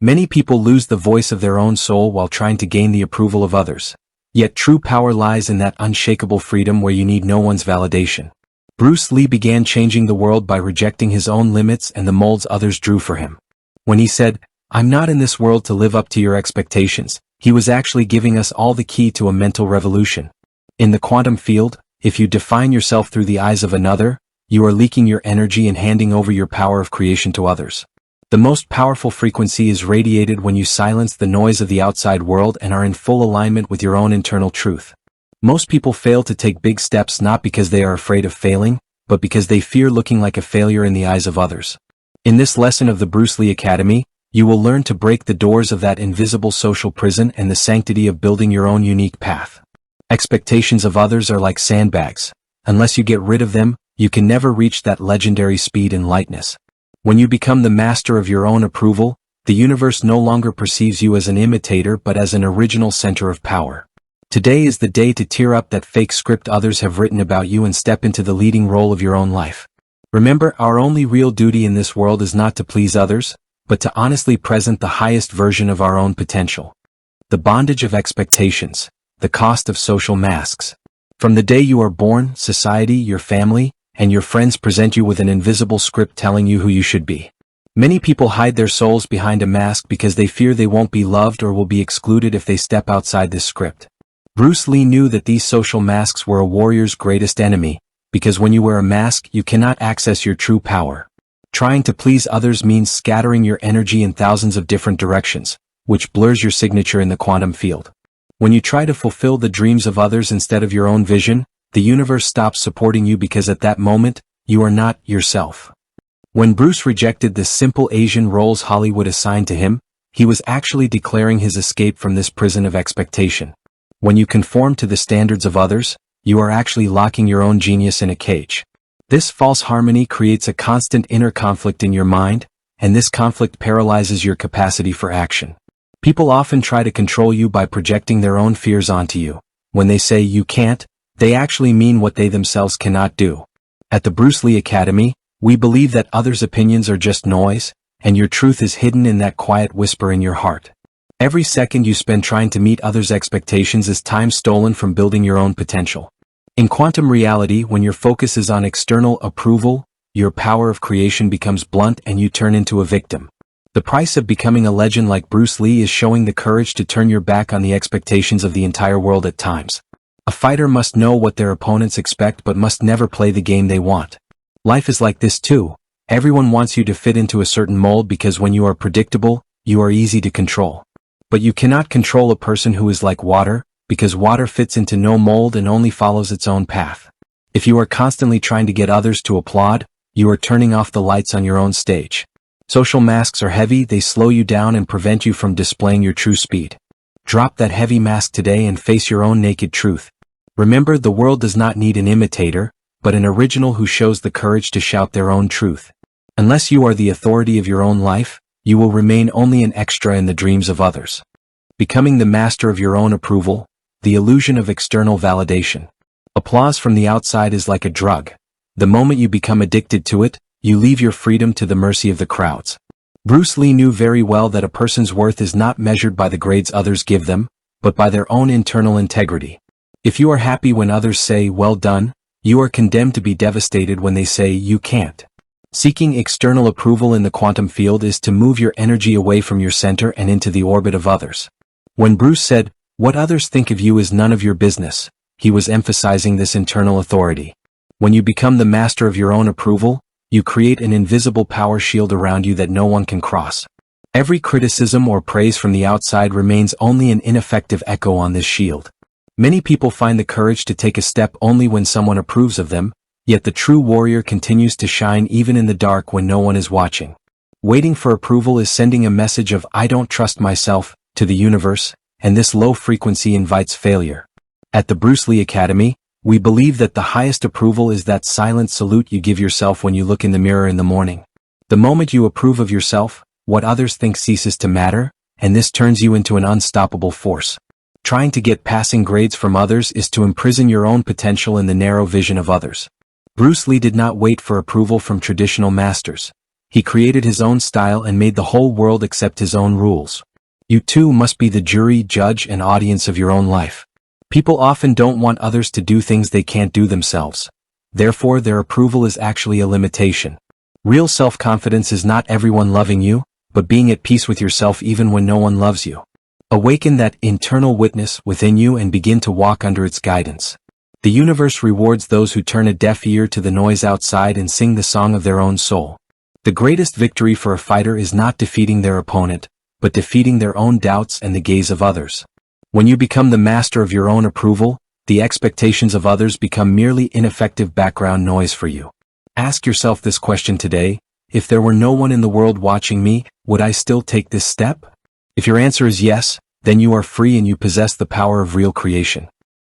Many people lose the voice of their own soul while trying to gain the approval of others. Yet true power lies in that unshakable freedom where you need no one's validation. Bruce Lee began changing the world by rejecting his own limits and the molds others drew for him. When he said, "I'm not in this world to live up to your expectations," he was actually giving us all the key to a mental revolution. In the quantum field, if you define yourself through the eyes of another, you are leaking your energy and handing over your power of creation to others. The most powerful frequency is radiated when you silence the noise of the outside world and are in full alignment with your own internal truth. Most people fail to take big steps not because they are afraid of failing, but because they fear looking like a failure in the eyes of others. In this lesson of the Bruce Lee Academy, you will learn to break the doors of that invisible social prison and the sanctity of building your own unique path. Expectations of others are like sandbags. Unless you get rid of them, you can never reach that legendary speed and lightness. When you become the master of your own approval, the universe no longer perceives you as an imitator but as an original center of power. Today is the day to tear up that fake script others have written about you and step into the leading role of your own life. Remember, our only real duty in this world is not to please others, but to honestly present the highest version of our own potential. The bondage of expectations, the cost of social masks. From the day you are born, society, your family, and your friends present you with an invisible script telling you who you should be. Many people hide their souls behind a mask because they fear they won't be loved or will be excluded if they step outside this script. Bruce Lee knew that these social masks were a warrior's greatest enemy, because when you wear a mask you cannot access your true power. Trying to please others means scattering your energy in thousands of different directions, which blurs your signature in the quantum field. When you try to fulfill the dreams of others instead of your own vision, the universe stops supporting you because at that moment, you are not yourself. When Bruce rejected the simple Asian roles Hollywood assigned to him, he was actually declaring his escape from this prison of expectation. When you conform to the standards of others, you are actually locking your own genius in a cage. This false harmony creates a constant inner conflict in your mind, and this conflict paralyzes your capacity for action. People often try to control you by projecting their own fears onto you. When they say you can't, they actually mean what they themselves cannot do. At the Bruce Lee Academy, we believe that others' opinions are just noise, and your truth is hidden in that quiet whisper in your heart. Every second you spend trying to meet others' expectations is time stolen from building your own potential. In quantum reality, when your focus is on external approval, your power of creation becomes blunt and you turn into a victim. The price of becoming a legend like Bruce Lee is showing the courage to turn your back on the expectations of the entire world at times. A fighter must know what their opponents expect but must never play the game they want. Life is like this too. Everyone wants you to fit into a certain mold because when you are predictable, you are easy to control. But you cannot control a person who is like water, because water fits into no mold and only follows its own path. If you are constantly trying to get others to applaud, you are turning off the lights on your own stage. Social masks are heavy, they slow you down and prevent you from displaying your true speed. Drop that heavy mask today and face your own naked truth. Remember, the world does not need an imitator, but an original who shows the courage to shout their own truth. Unless you are the authority of your own life, you will remain only an extra in the dreams of others. Becoming the master of your own approval, the illusion of external validation. Applause from the outside is like a drug. The moment you become addicted to it, you leave your freedom to the mercy of the crowds. Bruce Lee knew very well that a person's worth is not measured by the grades others give them, but by their own internal integrity. If you are happy when others say, "well done," you are condemned to be devastated when they say, "you can't." Seeking external approval in the quantum field is to move your energy away from your center and into the orbit of others. When Bruce said, "What others think of you is none of your business," he was emphasizing this internal authority. When you become the master of your own approval, you create an invisible power shield around you that no one can cross. Every criticism or praise from the outside remains only an ineffective echo on this shield. Many people find the courage to take a step only when someone approves of them, yet the true warrior continues to shine even in the dark when no one is watching. Waiting for approval is sending a message of "I don't trust myself" to the universe, and this low frequency invites failure. At the Bruce Lee Academy, we believe that the highest approval is that silent salute you give yourself when you look in the mirror in the morning. The moment you approve of yourself, what others think ceases to matter, and this turns you into an unstoppable force. Trying to get passing grades from others is to imprison your own potential in the narrow vision of others. Bruce Lee did not wait for approval from traditional masters. He created his own style and made the whole world accept his own rules. You too must be the jury, judge, and audience of your own life. People often don't want others to do things they can't do themselves. Therefore, their approval is actually a limitation. Real self-confidence is not everyone loving you, but being at peace with yourself even when no one loves you. Awaken that internal witness within you and begin to walk under its guidance. The universe rewards those who turn a deaf ear to the noise outside and sing the song of their own soul. The greatest victory for a fighter is not defeating their opponent, but defeating their own doubts and the gaze of others. When you become the master of your own approval, the expectations of others become merely ineffective background noise for you. Ask yourself this question today: if there were no one in the world watching me, would I still take this step? If your answer is yes, then you are free and you possess the power of real creation.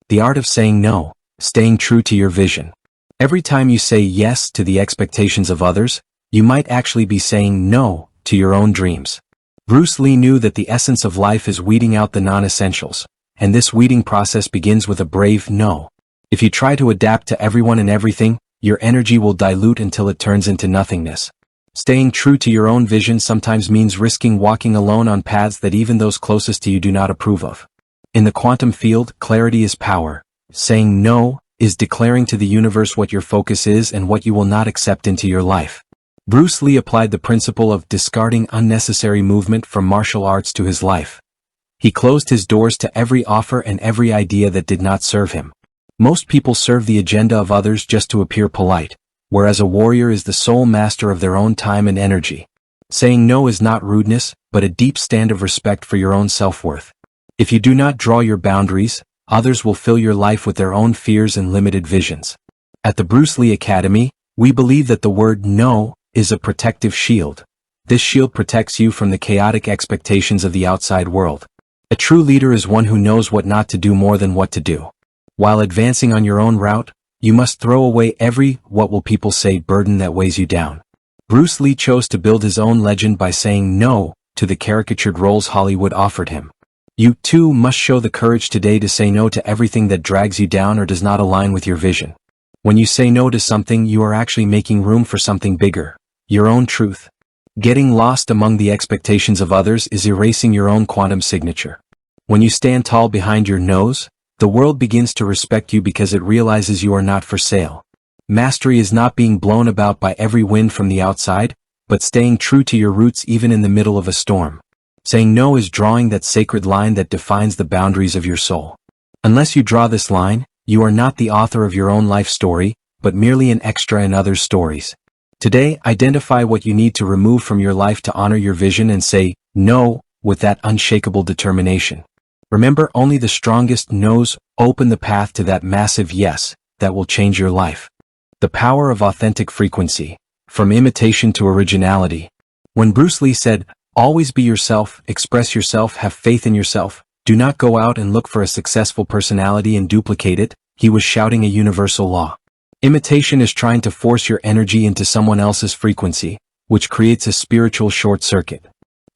The art of saying no, staying true to your vision. Every time you say yes to the expectations of others, you might actually be saying no to your own dreams. Bruce Lee knew that the essence of life is weeding out the non-essentials, and this weeding process begins with a brave no. If you try to adapt to everyone and everything, your energy will dilute until it turns into nothingness. Staying true to your own vision sometimes means risking walking alone on paths that even those closest to you do not approve of. In the quantum field, clarity is power. Saying no is declaring to the universe what your focus is and what you will not accept into your life. Bruce Lee applied the principle of discarding unnecessary movement from martial arts to his life. He closed his doors to every offer and every idea that did not serve him. Most people serve the agenda of others just to appear polite, whereas a warrior is the sole master of their own time and energy. Saying no is not rudeness, but a deep stand of respect for your own self-worth. If you do not draw your boundaries, others will fill your life with their own fears and limited visions. At the Bruce Lee Academy, we believe that the word no is a protective shield. This shield protects you from the chaotic expectations of the outside world. A true leader is one who knows what not to do more than what to do. While advancing on your own route, you must throw away every "what will people say" burden that weighs you down. Bruce Lee chose to build his own legend by saying no to the caricatured roles Hollywood offered him. You too must show the courage today to say no to everything that drags you down or does not align with your vision. When you say no to something, you are actually making room for something bigger, your own truth. Getting lost among the expectations of others is erasing your own quantum signature. When you stand tall behind your no's, the world begins to respect you because it realizes you are not for sale. Mastery is not being blown about by every wind from the outside, but staying true to your roots even in the middle of a storm. Saying no is drawing that sacred line that defines the boundaries of your soul. Unless you draw this line, you are not the author of your own life story, but merely an extra in others' stories. Today, identify what you need to remove from your life to honor your vision and say no with that unshakable determination. Remember, only the strongest no's open the path to that massive yes that will change your life. The power of authentic frequency, from imitation to originality. When Bruce Lee said, "Always be yourself, express yourself, have faith in yourself, do not go out and look for a successful personality and duplicate it," he was shouting a universal law. Imitation is trying to force your energy into someone else's frequency, which creates a spiritual short circuit.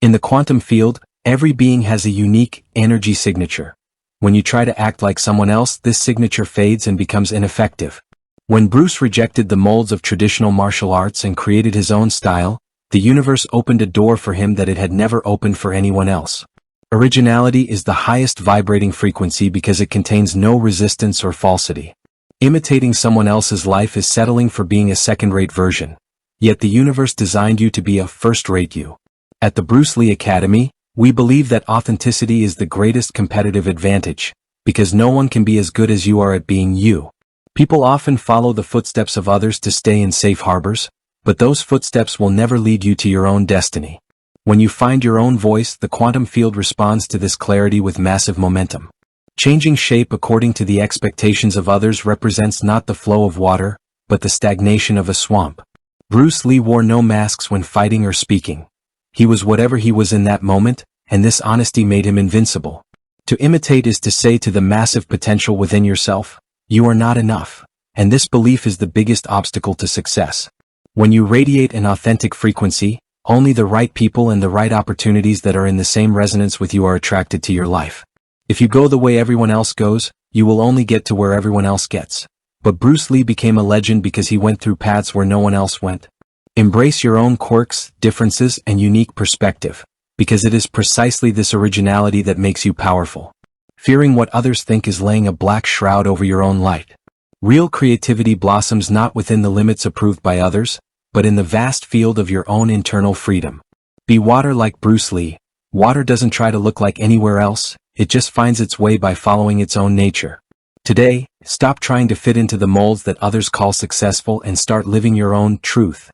In the quantum field, every being has a unique energy signature. When you try to act like someone else, this signature fades and becomes ineffective. When Bruce rejected the molds of traditional martial arts and created his own style, the universe opened a door for him that it had never opened for anyone else. Originality is the highest vibrating frequency because it contains no resistance or falsity. Imitating someone else's life is settling for being a second-rate version. Yet the universe designed you to be a first-rate you. At the Bruce Lee Academy, we believe that authenticity is the greatest competitive advantage, because no one can be as good as you are at being you. People often follow the footsteps of others to stay in safe harbors, but those footsteps will never lead you to your own destiny. When you find your own voice, the quantum field responds to this clarity with massive momentum. Changing shape according to the expectations of others represents not the flow of water, but the stagnation of a swamp. Bruce Lee wore no masks when fighting or speaking. He was whatever he was in that moment, and this honesty made him invincible. To imitate is to say to the massive potential within yourself, "You are not enough," and this belief is the biggest obstacle to success. When you radiate an authentic frequency, only the right people and the right opportunities that are in the same resonance with you are attracted to your life. If you go the way everyone else goes, you will only get to where everyone else gets. But Bruce Lee became a legend because he went through paths where no one else went. Embrace your own quirks, differences, and unique perspective, because it is precisely this originality that makes you powerful. Fearing what others think is laying a black shroud over your own light. Real creativity blossoms not within the limits approved by others, but in the vast field of your own internal freedom. Be water like Bruce Lee. Water doesn't try to look like anywhere else, it just finds its way by following its own nature. Today, stop trying to fit into the molds that others call successful and start living your own truth.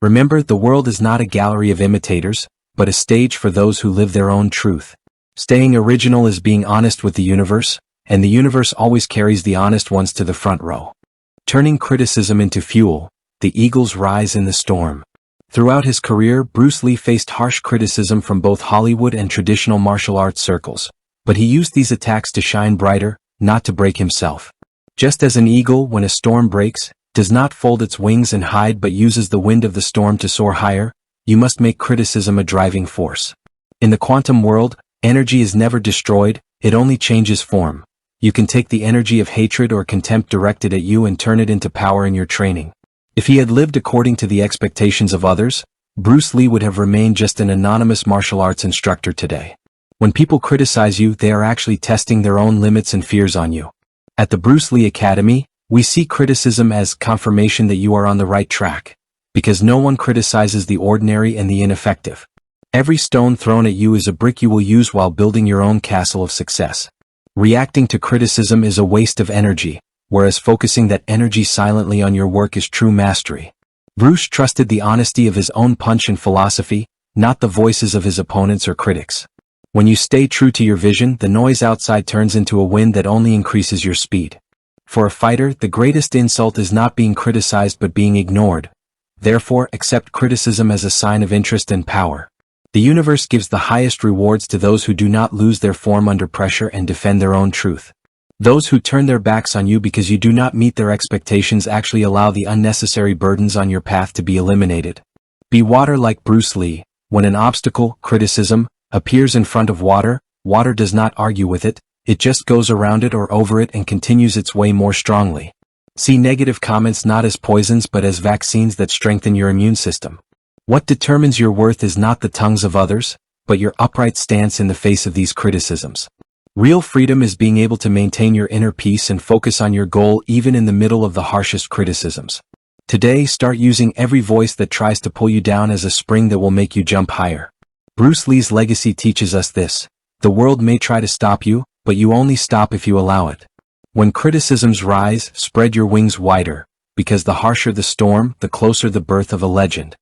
Remember, the world is not a gallery of imitators, but a stage for those who live their own truth. Staying original is being honest with the universe, and the universe always carries the honest ones to the front row. Turning criticism into fuel, the eagles rise in the storm. Throughout his career, Bruce Lee faced harsh criticism from both Hollywood and traditional martial arts circles, but he used these attacks to shine brighter, not to break himself. Just as an eagle, when a storm breaks, does not fold its wings and hide but uses the wind of the storm to soar higher, you must make criticism a driving force. In the quantum world, energy is never destroyed, it only changes form. You can take the energy of hatred or contempt directed at you and turn it into power in your training. If he had lived according to the expectations of others, Bruce Lee would have remained just an anonymous martial arts instructor today. When people criticize you, they are actually testing their own limits and fears on you. At the Bruce Lee Academy, we see criticism as confirmation that you are on the right track, because no one criticizes the ordinary and the ineffective. Every stone thrown at you is a brick you will use while building your own castle of success. Reacting to criticism is a waste of energy, whereas focusing that energy silently on your work is true mastery. Bruce trusted the honesty of his own punch and philosophy, not the voices of his opponents or critics. When you stay true to your vision, the noise outside turns into a wind that only increases your speed. For a fighter, the greatest insult is not being criticized but being ignored. Therefore, accept criticism as a sign of interest and power. The universe gives the highest rewards to those who do not lose their form under pressure and defend their own truth. Those who turn their backs on you because you do not meet their expectations actually allow the unnecessary burdens on your path to be eliminated. Be water like Bruce Lee. When an obstacle, criticism, appears in front of water, water does not argue with it, it just goes around it or over it and continues its way more strongly. See negative comments not as poisons but as vaccines that strengthen your immune system. What determines your worth is not the tongues of others, but your upright stance in the face of these criticisms. Real freedom is being able to maintain your inner peace and focus on your goal even in the middle of the harshest criticisms. Today, start using every voice that tries to pull you down as a spring that will make you jump higher. Bruce Lee's legacy teaches us this. The world may try to stop you, but you only stop if you allow it. When criticisms rise, spread your wings wider, because the harsher the storm, the closer the birth of a legend.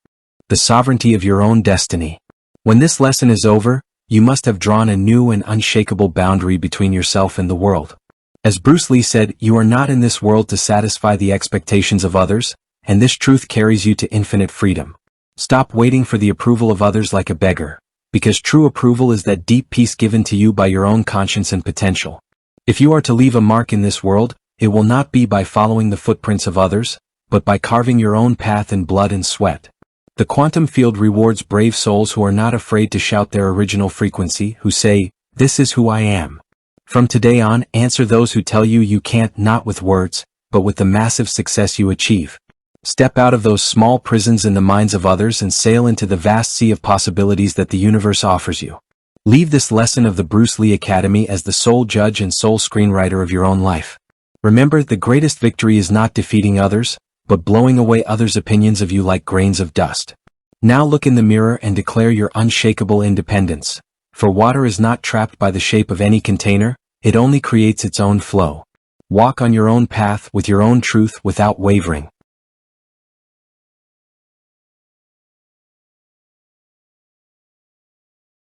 The sovereignty of your own destiny. When this lesson is over, you must have drawn a new and unshakable boundary between yourself and the world. As Bruce Lee said, you are not in this world to satisfy the expectations of others, and this truth carries you to infinite freedom. Stop waiting for the approval of others like a beggar, because true approval is that deep peace given to you by your own conscience and potential. If you are to leave a mark in this world, it will not be by following the footprints of others, but by carving your own path in blood and sweat. The quantum field rewards brave souls who are not afraid to shout their original frequency, who say, "This is who I am." From today on, answer those who tell you you can't, not with words, but with the massive success you achieve. Step out of those small prisons in the minds of others and sail into the vast sea of possibilities that the universe offers you. Leave this lesson of the Bruce Lee Academy as the sole judge and sole screenwriter of your own life. Remember, the greatest victory is not defeating others, but blowing away others' opinions of you like grains of dust. Now look in the mirror and declare your unshakable independence. For water is not trapped by the shape of any container, it only creates its own flow. Walk on your own path with your own truth without wavering.